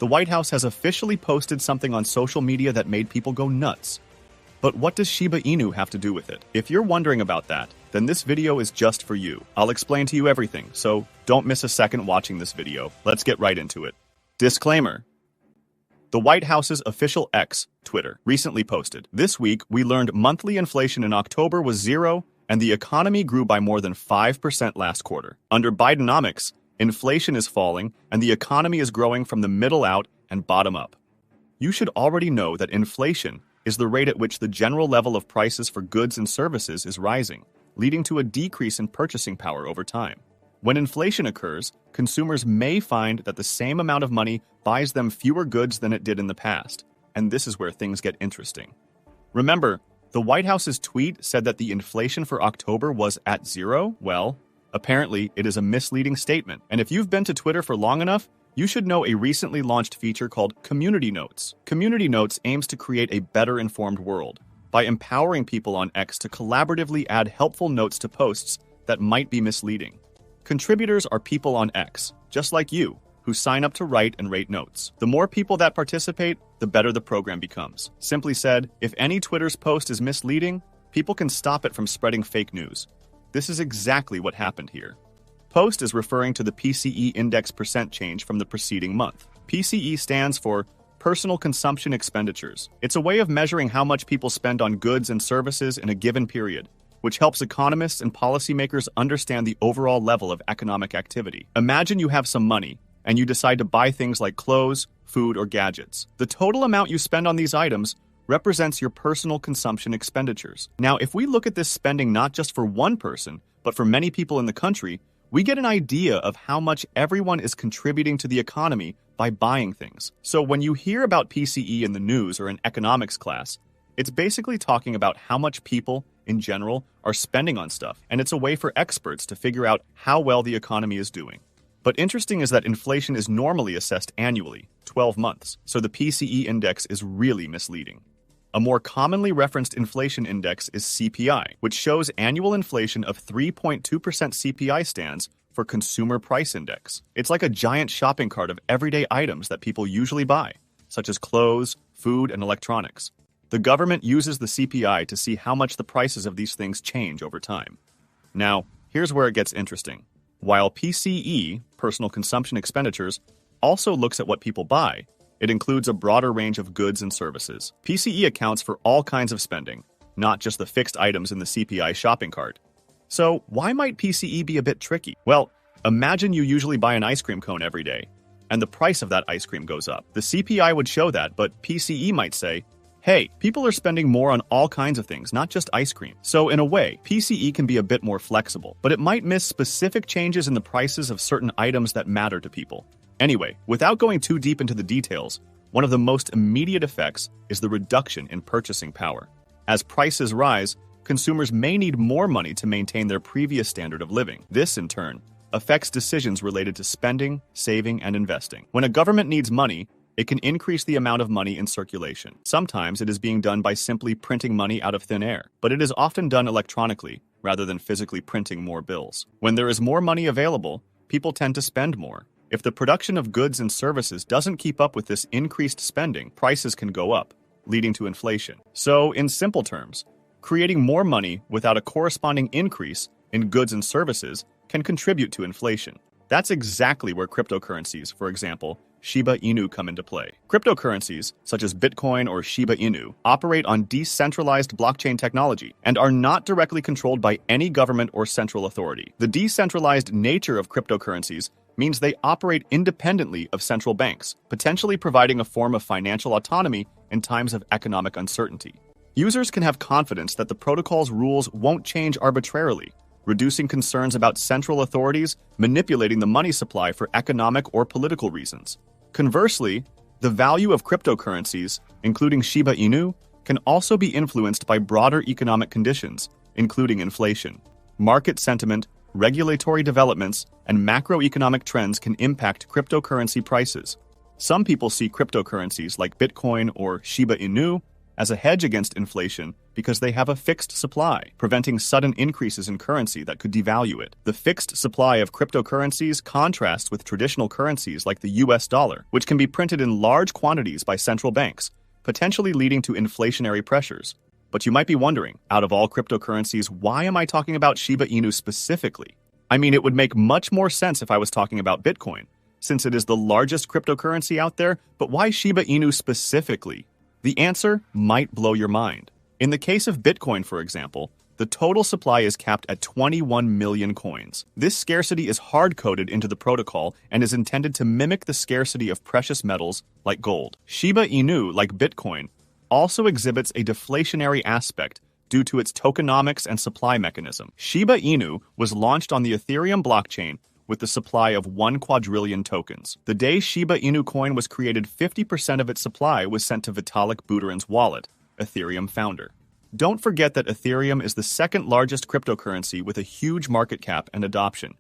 The White House has officially posted something on social media that made people go nuts. But what does Shiba Inu have to do with it? If you're wondering about that, then this video is just for you. I'll explain to you everything, so don't miss a second watching this video. Let's get right into it. Disclaimer. The White House's official X, Twitter, recently posted, "This week, we learned monthly inflation in October was 0, and the economy grew by more than 5% last quarter. Under Bidenomics, inflation is falling, and the economy is growing from the middle out and bottom up." You should already know that inflation is the rate at which the general level of prices for goods and services is rising, leading to a decrease in purchasing power over time. When inflation occurs, consumers may find that the same amount of money buys them fewer goods than it did in the past, and this is where things get interesting. Remember, the White House's tweet said that the inflation for October was at 0? Well, apparently it is a misleading statement, and if you've been to Twitter for long enough, you should know a recently launched feature called Community Notes. Community Notes aims to create a better-informed world by empowering people on X to collaboratively add helpful notes to posts that might be misleading. Contributors are people on X, just like you, who sign up to write and rate notes. The more people that participate, the better the program becomes. Simply said, if any Twitter's post is misleading, people can stop it from spreading fake news. This is exactly what happened here. Post is referring to the PCE index percent change from the preceding month. PCE stands for Personal Consumption Expenditures. It's a way of measuring how much people spend on goods and services in a given period, which helps economists and policymakers understand the overall level of economic activity. Imagine you have some money, and you decide to buy things like clothes, food, or gadgets. The total amount you spend on these items represents your personal consumption expenditures. Now, if we look at this spending not just for one person, but for many people in the country, we get an idea of how much everyone is contributing to the economy by buying things. So when you hear about PCE in the news or in economics class, it's basically talking about how much people, in general, are spending on stuff, and it's a way for experts to figure out how well the economy is doing. But interesting is that inflation is normally assessed annually, 12 months, so the PCE index is really misleading. A more commonly referenced inflation index is CPI, which shows annual inflation of 3.2% CPI stands for Consumer Price Index. It's like a giant shopping cart of everyday items that people usually buy, such as clothes, food, and electronics. The government uses the CPI to see how much the prices of these things change over time. Now, here's where it gets interesting. While PCE, Personal Consumption Expenditures, also looks at what people buy, it includes a broader range of goods and services. PCE accounts for all kinds of spending, not just the fixed items in the CPI shopping cart. So, why might PCE be a bit tricky? Well, imagine you usually buy an ice cream cone every day, and the price of that ice cream goes up. The CPI would show that, but PCE might say, hey, people are spending more on all kinds of things, not just ice cream. So in a way, PCE can be a bit more flexible, but it might miss specific changes in the prices of certain items that matter to people. Anyway, without going too deep into the details, one of the most immediate effects is the reduction in purchasing power. As prices rise, consumers may need more money to maintain their previous standard of living. This, in turn, affects decisions related to spending, saving, and investing. When a government needs money, it can increase the amount of money in circulation. Sometimes it is being done by simply printing money out of thin air, but it is often done electronically rather than physically printing more bills. When there is more money available, people tend to spend more. If the production of goods and services doesn't keep up with this increased spending, prices can go up, leading to inflation. So, in simple terms, creating more money without a corresponding increase in goods and services can contribute to inflation. That's exactly where cryptocurrencies, for example, Shiba Inu, come into play. Cryptocurrencies, such as Bitcoin or Shiba Inu, operate on decentralized blockchain technology and are not directly controlled by any government or central authority. The decentralized nature of cryptocurrencies means they operate independently of central banks, potentially providing a form of financial autonomy in times of economic uncertainty. Users can have confidence that the protocol's rules won't change arbitrarily, reducing concerns about central authorities manipulating the money supply for economic or political reasons. Conversely, the value of cryptocurrencies, including Shiba Inu, can also be influenced by broader economic conditions, including inflation. Market sentiment, regulatory developments, and macroeconomic trends can impact cryptocurrency prices. Some people see cryptocurrencies like Bitcoin or Shiba Inu as a hedge against inflation because they have a fixed supply, preventing sudden increases in currency that could devalue it. The fixed supply of cryptocurrencies contrasts with traditional currencies like the US dollar, which can be printed in large quantities by central banks, potentially leading to inflationary pressures. But you might be wondering, out of all cryptocurrencies, why am I talking about Shiba Inu specifically? I mean, it would make much more sense if I was talking about Bitcoin, since it is the largest cryptocurrency out there, but why Shiba Inu specifically? The answer might blow your mind. In the case of Bitcoin, for example, the total supply is capped at 21 million coins. This scarcity is hard-coded into the protocol and is intended to mimic the scarcity of precious metals like gold. Shiba Inu, like Bitcoin, also exhibits a deflationary aspect due to its tokenomics and supply mechanism. Shiba Inu was launched on the Ethereum blockchain with the supply of 1 quadrillion tokens. The day Shiba Inu coin was created, 50% of its supply was sent to Vitalik Buterin's wallet, Ethereum founder. Don't forget that Ethereum is the second largest cryptocurrency with a huge market cap and adoption.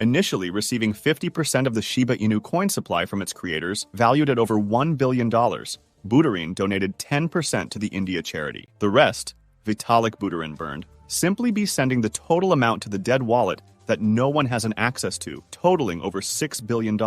Initially receiving 50% of the Shiba Inu coin supply from its creators, valued at over $1 billion, Buterin donated 10% to the India charity. The rest, Vitalik Buterin burned, simply be sending the total amount to the dead wallet that no one has an access to, totaling over $6 billion.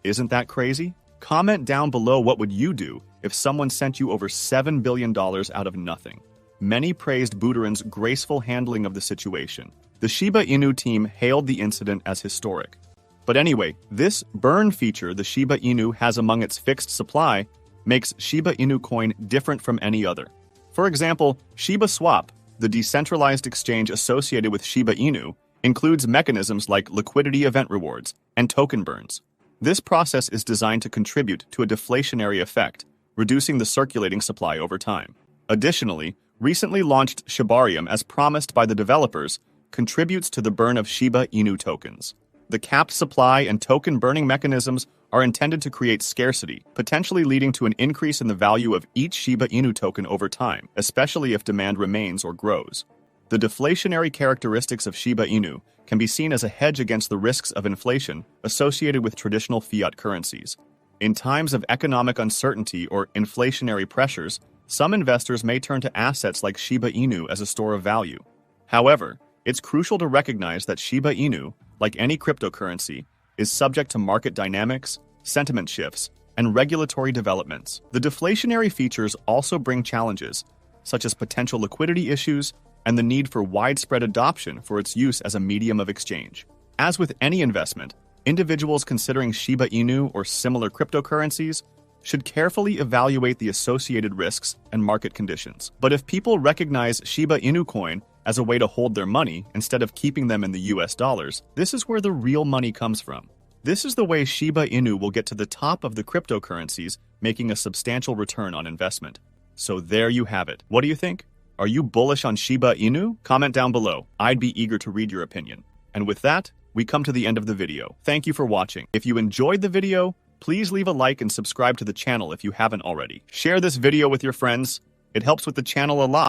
Isn't that crazy? Comment down below what would you do if someone sent you over $7 billion out of nothing. Many praised Buterin's graceful handling of the situation. The Shiba Inu team hailed the incident as historic. But anyway, this burn feature the Shiba Inu has among its fixed supply makes Shiba Inu coin different from any other. For example, SHIBASWAP, the decentralized exchange associated with Shiba Inu, includes mechanisms like liquidity event rewards and token burns. This process is designed to contribute to a deflationary effect, reducing the circulating supply over time. Additionally, recently launched shibarium, as promised by the developers, contributes to the burn of Shiba Inu tokens. The capped supply and token burning mechanisms are intended to create scarcity, potentially leading to an increase in the value of each Shiba Inu token over time, especially if demand remains or grows. The deflationary characteristics of Shiba Inu can be seen as a hedge against the risks of inflation associated with traditional fiat currencies. In times of economic uncertainty or inflationary pressures, some investors may turn to assets like Shiba Inu as a store of value. However, it's crucial to recognize that Shiba Inu, like any cryptocurrency, is subject to market dynamics, sentiment shifts, and regulatory developments. The deflationary features also bring challenges, such as potential liquidity issues and the need for widespread adoption for its use as a medium of exchange. As with any investment, individuals considering Shiba Inu or similar cryptocurrencies should carefully evaluate the associated risks and market conditions. But if people recognize Shiba Inu coin as a way to hold their money instead of keeping them in the US dollars, this is where the real money comes from. This is the way Shiba Inu will get to the top of the cryptocurrencies, making a substantial return on investment. So there you have it. What do you think? Are you bullish on Shiba Inu? Comment down below. I'd be eager to read your opinion. And with that, we come to the end of the video. Thank you for watching. If you enjoyed the video, please leave a like and subscribe to the channel if you haven't already. Share this video with your friends. It helps with the channel a lot.